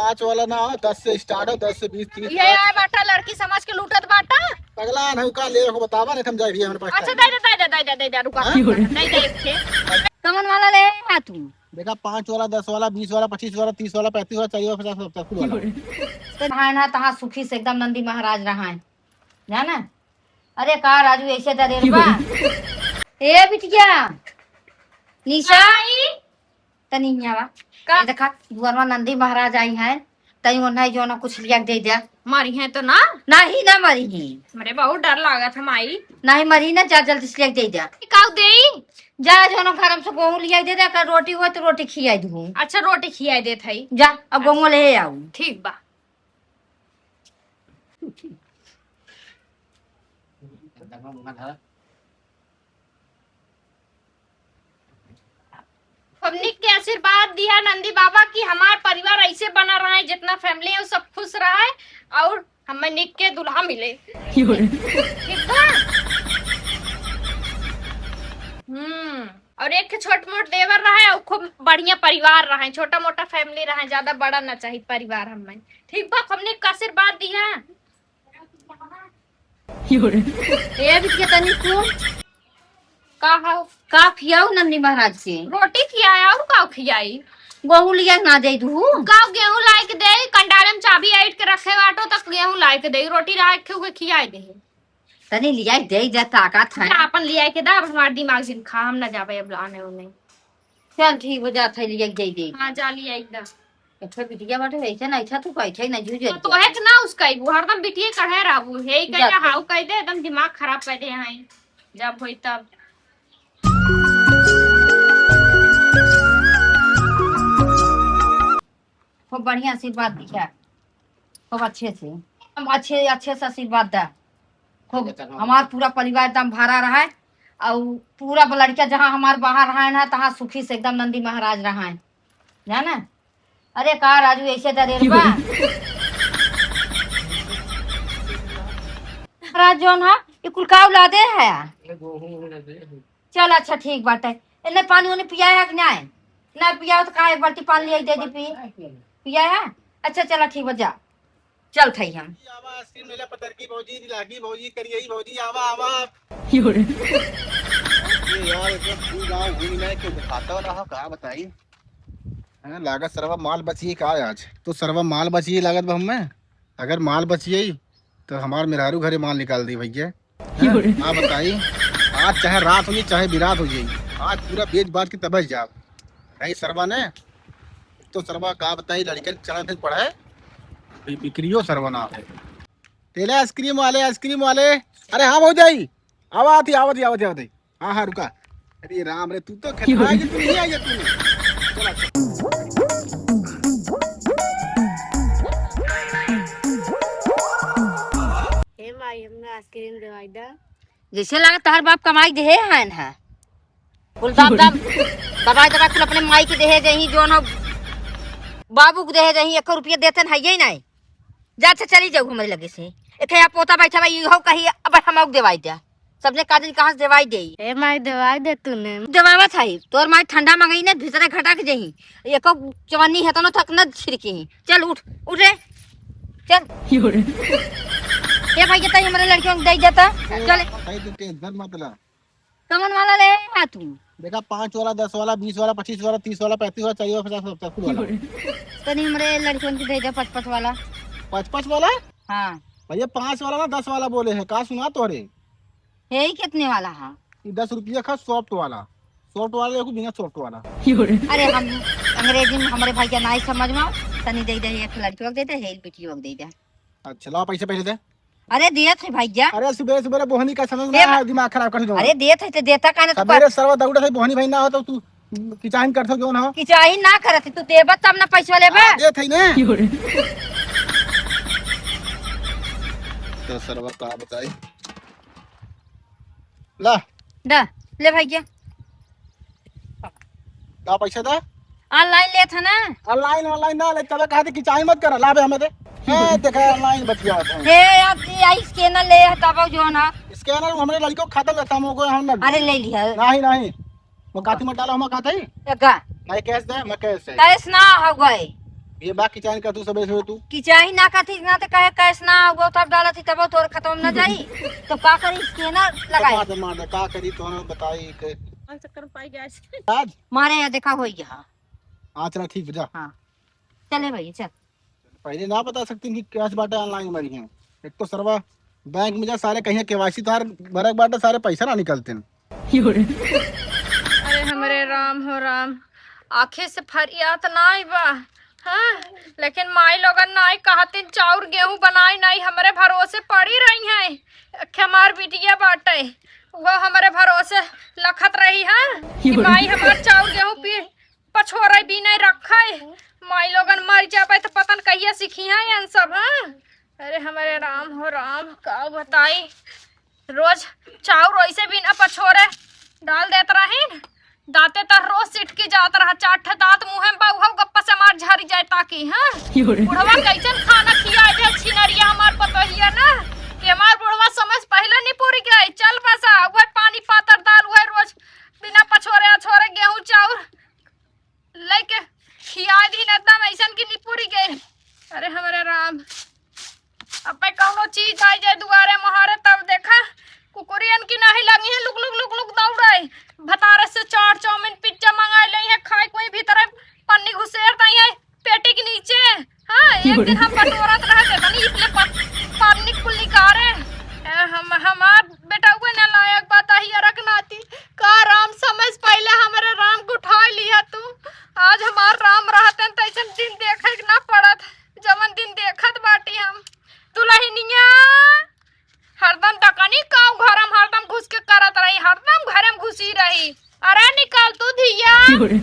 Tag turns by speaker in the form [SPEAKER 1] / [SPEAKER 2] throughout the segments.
[SPEAKER 1] 5 वाला ना हो, 10 से स्टार्ट हो, 10 से 20 30।
[SPEAKER 2] ये आए बाटा लड़की समझ के लूटत बाटा।
[SPEAKER 1] अगला नहीं का ले रखो, बतावा नहीं समझाई भी हमारे पास।
[SPEAKER 2] अच्छा दे रुका दे कमन वाला ले आ तू।
[SPEAKER 1] देखा 5 वाला, 10 वाला, 20 वाला, 25 वाला, 30 वाला, 35 वाला, 40 वाला, 50 वाला, कुल वाला।
[SPEAKER 2] हाँ ना तहाँ सुखी से एकदम नंदी महाराज रहा है जाना। अरे का राजू ऐसे डरे बा ए बिटिया निशा तनी यहाँ का देखा दुआरवा नंदी महाराज आई है तई ओना जो ना कुछ लिया दे दिया।
[SPEAKER 3] मरी है तो ना
[SPEAKER 2] नहीं ना मरी ही
[SPEAKER 3] मेरे बहुत डर लगा था माई।
[SPEAKER 2] नहीं मरी ना जा जल्दी से लिया दे दिया।
[SPEAKER 3] काऊ दे
[SPEAKER 2] जा जो ना घर से गेहूं लिया दे दिया। रोटी हो तो रोटी खिया दूँ।
[SPEAKER 3] अच्छा रोटी खिया दे थई
[SPEAKER 2] जा अब गेहूं ले आऊ।
[SPEAKER 3] ठीक बा। हमने के आशीर्वाद दिया नंदी बाबा की हमार परिवार ऐसे बना रहा है, जितना फैमिली है वो सब खुश रहा है और हमें निक के दुल्हा मिले। ठीक बा। और एक छोट मोट देवर रहा है और खूब बढ़िया परिवार रहा है, छोटा मोटा फैमिली रहा है, ज्यादा बड़ा ना चाहिए परिवार हमें। ठीक बा हमने का आशीर्वाद दिया।
[SPEAKER 2] ए बिटिया तनी को का खियाऊ नंदी महाराज से
[SPEAKER 3] रोटी खियाया और का खियाई
[SPEAKER 2] गेहूं लिया ना दे दू।
[SPEAKER 3] का गेहूं लाई के दे कंडारे में चाबी ऐट के रखे बाटो तक गेहूं लाई के दे रोटी रखे हुए खियाई दे
[SPEAKER 2] तनी लिया दे जा ताकत है
[SPEAKER 3] अपन लिया के दा हमार दिमाग से खा हम ना जावे अब लाने उन्हें।
[SPEAKER 2] चल ठीक हो जात है लिया दे दे।
[SPEAKER 3] हां जा लिया एकदम
[SPEAKER 2] अच्छा बिटिया बाटे ऐसा ना अच्छा तू कहै छै ना जुजे
[SPEAKER 3] तो है ना उसका हरदम बिटिए कढ़े रहबू हे कह हाउ कह दे एकदम दिमाग खराब कर दे हैं जब होई तब।
[SPEAKER 2] खूब बढ़िया आशीर्वाद दिया खूब अच्छे से अच्छे से आशीर्वाद दा। खूब हमार पूरा परिवार एकदम भरा रहा है और पूरा लड़किया जहाँ हमार बाहर रहा है ना तहाँ सुखी से एकदम नंदी महाराज रहा है जाना। अरे का राजू ऐसे डरे बा महाराज जो ना ये कुल का औलादे है। चल अच्छा ठीक बात है। इन्हें पानी उन्हें पिया है कि नहीं ना पिया तो कहा एक बाल्टी पानी लिया दे दी पिया है। अच्छा चला ठीक हो जा चल थई हम
[SPEAKER 1] आवाज मेला पतर की भौजी लागी भौजी करिए भौजी आवा आवा ये यार तू गांव घूमी ना क्यों दिखाता रहा का बताई है लागत सर्वा माल बची का आज तो सर्वा माल बची लागत बा हमें। अगर माल बची तो हमार मेहरारू घरे माल निकाल दी भैया। हाँ बताई आज चाहे रात हो चाहे बिरात हो जाए आज पूरा बेच बाज के तबस जाओ नहीं सरवा ने तो सरवा का बताई लड़के चला थे पढ़े बिक्रियो सरवना है तेले आइसक्रीम वाले अरे हाँ हो जाई आवती हाँ हाँ रुका। अरे राम रे तू तो खतरा तू नहीं आई तू
[SPEAKER 3] हे माई हमने आइसक्रीम देवाई दा
[SPEAKER 2] जैसे लगा तहर बाप कमाई दे है ना कुल दाम दाम दवाई कुल अपने माई के दे जही जो ना बाबू को दे जही 1 रुपया देते है ये नहीं जा से चली जाऊ हमारे लगे से एक यहाँ पोता बैठा भाई हो कही अब हम देवाई दिया सबने काजल कहाँ से देवाई दे
[SPEAKER 3] हे माई देवाई दे तूने
[SPEAKER 2] देवावा था तोर माई ठंडा मंगाई ना भीतर घटा के जही एक चवन्नी है तो न थक न छिड़की चल उठ रे चल ये भाई ये हमारे लड़कियों को दे देता चल कमन वाला ले आ तू।
[SPEAKER 1] देखा 5 वाला, 10 वाला, 20 वाला, 25 वाला, 30 वाला, 35 वाला, 40 वाला, 50 वाला,
[SPEAKER 2] तनी हमरे लड़कियों को दे दे 55 वाला
[SPEAKER 1] 55 वाला।
[SPEAKER 2] हाँ
[SPEAKER 1] भैया 5 वाला ना 10 वाला बोले है का सुना तोरे
[SPEAKER 2] यही कितने वाला है
[SPEAKER 1] 10 रुपया का सॉफ्ट वाला देखो बिना सॉफ्ट वाला।
[SPEAKER 2] अरे हम अंग्रेजी में हमारे भाई का नहीं समझ में तनी दे दे एक लड़कियों को दे दे एक बेटियों को दे दे।
[SPEAKER 1] अच्छा लाओ पैसे दे।
[SPEAKER 2] अरे दिए थे भैया।
[SPEAKER 1] अरे सुबह बोहनी का समझ में दिमाग खराब कर दो।
[SPEAKER 2] अरे दिए थे तो देता का ना
[SPEAKER 1] मेरे सर्व दौड़ा थे बोहनी भाई ना हो तो तू किचाइन करथो क्यों ना हो
[SPEAKER 2] किचाइन ना करत तू देबा तब ना पैसा लेबा
[SPEAKER 1] दे थे ना तो सर्व का बताई ला
[SPEAKER 2] दा ले भैया
[SPEAKER 1] का पैसा दा
[SPEAKER 2] ऑनलाइन ले था ना
[SPEAKER 1] ऑनलाइन ना ले तब कहा थे किचाइन मत कर ला बे हमें दे देखा ऑनलाइन बतिया
[SPEAKER 2] हे अब आई स्कैनर ले तब जो ना
[SPEAKER 1] स्कैनर हमारे लड़कों खाता में खत्म हो गए हम
[SPEAKER 2] अरे ले लिया
[SPEAKER 1] नहीं वो काती मत डालो हम कहते ही
[SPEAKER 2] का
[SPEAKER 1] मैं कैश दे मैं कैश
[SPEAKER 2] कैश ना हो गए
[SPEAKER 1] ये बात की चाहे कर तू सबे से तू
[SPEAKER 2] कि चाही ना कथी ना तो कहे कैश ना होगो तब डालत थी तब तोर खत्म न जाई तो का करी स्कैनर लगाई
[SPEAKER 1] मार दे का करी तो ना बताई के
[SPEAKER 3] चक्कर पाई गया
[SPEAKER 1] आज
[SPEAKER 2] मारे यहाँ देखा हो यहाँ।
[SPEAKER 1] हाँ चला ठीक बजा।
[SPEAKER 2] हाँ चले भाई चल।
[SPEAKER 1] पहले ना बता सकती कि कैश बाटे ऑनलाइन मरी हैं। एक तो सरवा बैंक में जा सारे कहीं केवाईसी तार बरक बाटे सारे पैसा ना निकलते हैं।
[SPEAKER 3] अरे हमारे राम हो राम, आखे से फरियात नाई बा। हाँ लेकिन माई लोगन नाई कहते चाउर गेहूं बनाई नहीं हमारे भरोसे पड़ी रही हैं। हमार बिटिया बाटे वो हमारे भरोसे लखत रही है कि माई हमार चाउर गेहूं पी पछोरे भी नहीं रखा है। माई लोगन मर जाबे तो पतन कहिया सीखी है इन सब। हाँ अरे हमारे राम हो राम, का बताई रोज चाउर वैसे भी ना पछोरे डाल देत रहे दाते तर रोज सिट के जात रहा चाट दांत मुंह में बहु गप्पा से मार झरी जाए ताकि। हाँ बुढ़वा कैसन खाना खिया दे छिनरिया हमार पतोहिया ना कि हमार बुढ़वा समझ पहले नहीं पूरी गई। चल बसा वह पानी पातर दाल वह रोज बिना पछोरे अछोरे गेहूं चाउर लेके खिया दी एकदम ऐसन की नहीं पूरी गई। अरे हमारे राम, अब पे कौनो चीज आई जाए दुआरे महारे तब देखा कुकुरियन की नहीं लगी है लुक लुक लुक लुक दौड़ाई भतारे से चाट चाउमीन पिज्जा मंगा ली है खाए कोई भीतर पन्नी घुसेर दई है पेटी के नीचे। हाँ एक दिन हम बटोरत रहे थे तनी इतने पन्नी कुल निकारे हमार बेटा हुए ना लायक बात ही रखनाती का राम समझ पहले हमारे राम को उठा लिया तू। आज हमार राम रहते तो ऐसा दिन देखे ना पड़त जवन दिन देखत बाटी हम। दुल्हनिया हरदम तकनी गाँव घर में हरदम घुस के करत रही हरदम घर में घुसी रही। अरे निकाल तू धिया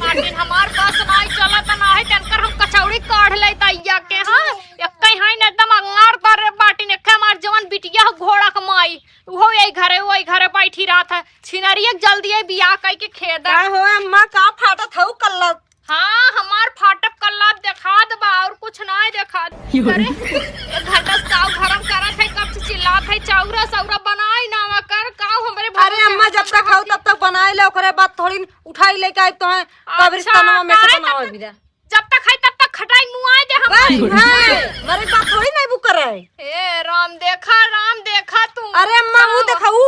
[SPEAKER 3] मार्टिन हमार पास नाई चलत ना है टनकर हम कचौड़ी काढ़ ले तैया के। हाँ एकई है न एकदम अंगार पर बाटिन एक हमार जवन बिटिया घोड़ा कमाई वो यही घरे बैठी रात है छिनरिया जल्दी बियाह कई के खेदा
[SPEAKER 2] हो अम्मा का फाटत हऊ कल्ला।
[SPEAKER 3] हाँ हमार फाटक कल्ला देखा दबा और कुछ नहीं देखा। अरे एक घंटा साव गरम करत है कब से चिल्लात है चाउरा सौरा बनाई ना कर काऊ हमरे।
[SPEAKER 2] अरे अम्मा जब तक खाऊ तब तक बनाए ले ओकरे बाद थोड़ी उठाई लेके आई तो है कब्रिस्तानवा में से बनाओ बिदा।
[SPEAKER 3] जब तक है तब तक खटाई मुंह आए दे हम।
[SPEAKER 2] मेरे बात थोड़ी नहीं बुक करे।
[SPEAKER 3] ए राम देखा तू।
[SPEAKER 2] अरे अम्मा वो दिखाऊ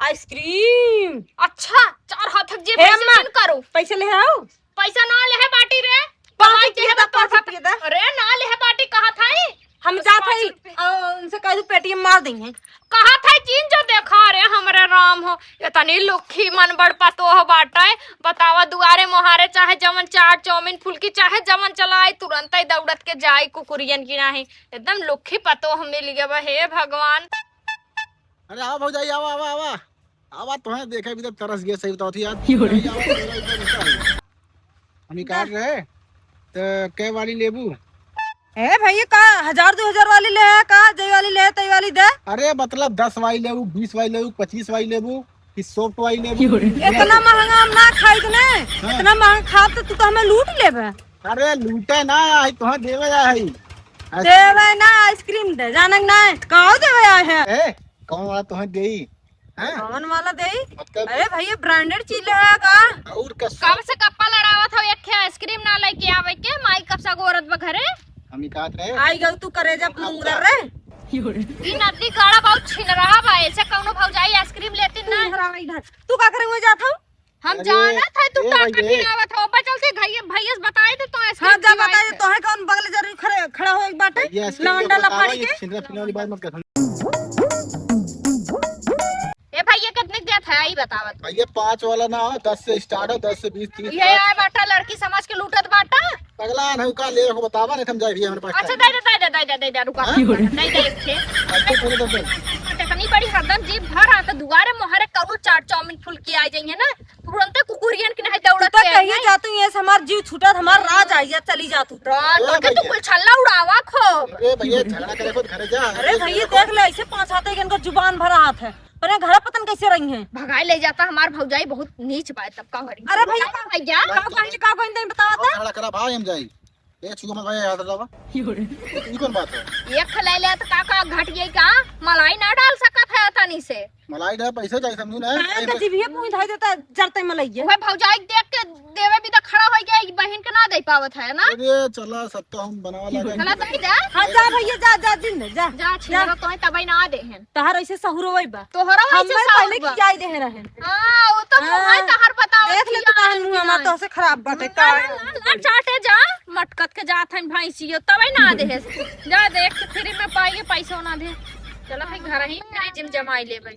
[SPEAKER 2] आइसक्रीम।
[SPEAKER 3] अच्छा चार हाथ जे पैसे करो
[SPEAKER 2] पैसे ले आओ।
[SPEAKER 3] पैसा ना ले है बाटी रे अरे ना ले है बाटी कहा था
[SPEAKER 2] हम जात है उनसे कह दो पेटीएम मार देंगे।
[SPEAKER 3] कहा था चीन जो देखा रे हमरे राम हो इतनी लुखी मन बड़ पातो हो बाटा है बतावा दुआरे मोहारे चाहे जमन चाट चाउमीन फुल्की चाहे जमन चलाए तुरंत ही दौड़त के जाए कुकुरियन की नहीं एकदम लुखी पतो हम मिल गया। हे भगवान।
[SPEAKER 1] अरे आओ भौजाई आओ आओ आओ आवा तुम्हें देखा भी तो तरस गया सही बताओ थी यार। हम काट रहे तो कै वाली लेबू
[SPEAKER 2] ए भैया का 1000-2000 वाली ले है का जय वाली ले तय वाली दे।
[SPEAKER 1] अरे मतलब 10 वाली लेबू 20 वाली लेबू 25 वाली लेबू कि 100 वाली लेबू।
[SPEAKER 2] इतना महंगा हम ना खाई ने इतना महंगा खा तो तू हमें लूट लेबे।
[SPEAKER 1] अरे लूटे ना आई तो देवे आई
[SPEAKER 2] देवे ना आइसक्रीम दे जानक ना कहां देवे आए है।
[SPEAKER 1] ए कौन वाला तो देई हैं
[SPEAKER 2] कौन वाला दे।
[SPEAKER 1] मतलब
[SPEAKER 2] अरे भैया ब्रांडेड चीज है का
[SPEAKER 1] और का
[SPEAKER 3] कब से गप्पा लड़ावत हो एक आइसक्रीम ना लेके आवे के माई कब से गोरत बघरे
[SPEAKER 1] हम काट रहे
[SPEAKER 2] आई गल तू करे जब मुंगर रे
[SPEAKER 3] ई नदी गाड़ा बहुत छिन रहा बा ऐसे कौनो भौजाई आइसक्रीम लेती ना।
[SPEAKER 2] तू का करे हुए जात हूं
[SPEAKER 3] हम जाना था तू टाटा खिलावत हो बचल से भैया बताए दे तो आइसक्रीम।
[SPEAKER 2] हां जा बता दे तोहे कौन बगल जरूर खड़ा हो एक बाटे लवंडा लफाड़ी के
[SPEAKER 1] छिंदरा फिना वाली बात मत कर।
[SPEAKER 3] ए भैया कितने देत है आई बतावत।
[SPEAKER 1] भैया 5 वाला ना 10 से स्टार्ट हो 10 से 20 30
[SPEAKER 3] ये आए बाटा लड़की समझ के लूटत बाटा
[SPEAKER 1] अगला नहीं का ले को बतावा नहीं हम जाए भी हमारे पास।
[SPEAKER 3] अच्छा दे रुका दे एक थे कितनी बड़ी हरदम जीप भर आता दुआरे मोहरे करू चाट चाउमीन फुल्की आ जाइए ना तुरंत कुकुरियन के नहीं दौड़त
[SPEAKER 2] तो कहिए जातू ये हमार जीव छूटत हमार राज आइए चली जातू
[SPEAKER 3] तो के तू कुल छल्ला उड़ावा खो।
[SPEAKER 1] अरे भैया झगड़ा करे खुद घर जा।
[SPEAKER 2] अरे भैया देख ले ऐसे 5 हाथ इनका जुबान भरा हाथ है पर घर पतन कैसे रही है
[SPEAKER 3] भगाई ले जाता हमार भौजाई बहुत नीच बात तब का करी।
[SPEAKER 2] अरे भैया का कोई नहीं बतावत
[SPEAKER 1] झगड़ा करा भाई हम जाई ए छुको मत भाई याद रखा ये कौन बात है।
[SPEAKER 3] एक ले ले तो का घटिए का मलाई ना डाल सकत है तनी से
[SPEAKER 1] मलाई दे पैसे चाहिए समझी ना
[SPEAKER 4] कान का जीभिए पूछ धाई देता जरते मलइये।
[SPEAKER 3] वह भौजाई देख के देवे भी तो खड़ा हो गया, बहन के ना दे पावत है ना।
[SPEAKER 1] अरे चला सत्तो हम बना लगे
[SPEAKER 3] चला दे दे।
[SPEAKER 4] हां जा भैया जा जा दिन जा
[SPEAKER 3] जा छिनरा तो तबई ना देहन।
[SPEAKER 4] तहार ऐसे सहुरवई बा
[SPEAKER 3] तोहरा
[SPEAKER 4] हम
[SPEAKER 3] वैसे
[SPEAKER 4] पहले
[SPEAKER 3] साउर बा।
[SPEAKER 4] खियाई देहे रहे।
[SPEAKER 3] हां वो तो मुंह तहर बताओ।
[SPEAKER 4] देख ले तो कान मुंह हमार तो से खराब बाटे का
[SPEAKER 3] ला चाटे जा मटकत के जात है भैंसियो तबई ना देहे। जा देख के फ्री में पाइए पैसा ना दे। चला भाई घर ही जिम जमाई लेबै।